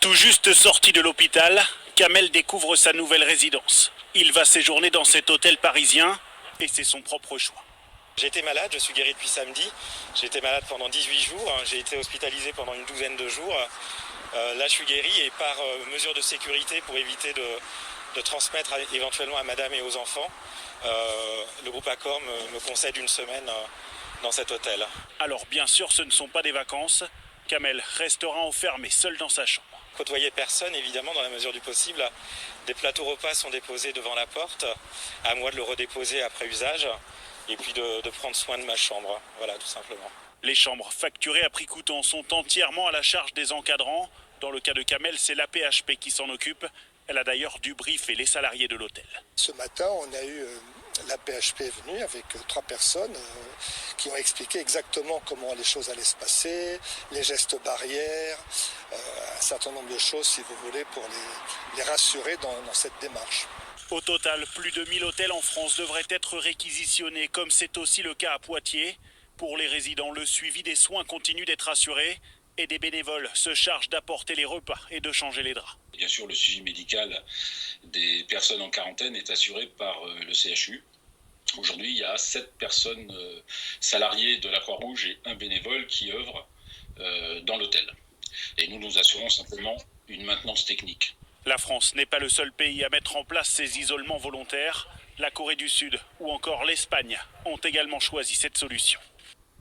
Tout juste sorti de l'hôpital, Kamel découvre sa nouvelle résidence. Il va séjourner dans cet hôtel parisien et c'est son propre choix. J'ai été malade, je suis guéri depuis samedi. J'ai été malade pendant 18 jours, j'ai été hospitalisé pendant une douzaine de jours. Là, je suis guéri et par mesure de sécurité pour éviter de transmettre éventuellement à madame et aux enfants, le groupe Accor me concède une semaine dans cet hôtel. Alors bien sûr, ce ne sont pas des vacances. Kamel restera enfermé seul dans sa chambre. Côtoyer personne, évidemment, dans la mesure du possible. Des plateaux repas sont déposés devant la porte. À moi de le redéposer après usage. Et puis de prendre soin de ma chambre. Voilà, tout simplement. Les chambres facturées à prix coûtant sont entièrement à la charge des encadrants. Dans le cas de Kamel, c'est la PHP qui s'en occupe. Elle a d'ailleurs dû briefer les salariés de l'hôtel. Ce matin, on a eu la PHP venue avec 3 personnes qui ont expliqué exactement comment les choses allaient se passer, les gestes barrières, un certain nombre de choses, si vous voulez, pour les rassurer dans cette démarche. Au total, plus de 1000 hôtels en France devraient être réquisitionnés, comme c'est aussi le cas à Poitiers. Pour les résidents, le suivi des soins continue d'être assuré et des bénévoles se chargent d'apporter les repas et de changer les draps. Bien sûr, le suivi médical des personnes en quarantaine est assuré par le CHU. Aujourd'hui, il y a 7 personnes salariées de la Croix-Rouge et un bénévole qui œuvre dans l'hôtel. Et nous assurons simplement une maintenance technique. La France n'est pas le seul pays à mettre en place ces isolements volontaires. La Corée du Sud ou encore l'Espagne ont également choisi cette solution.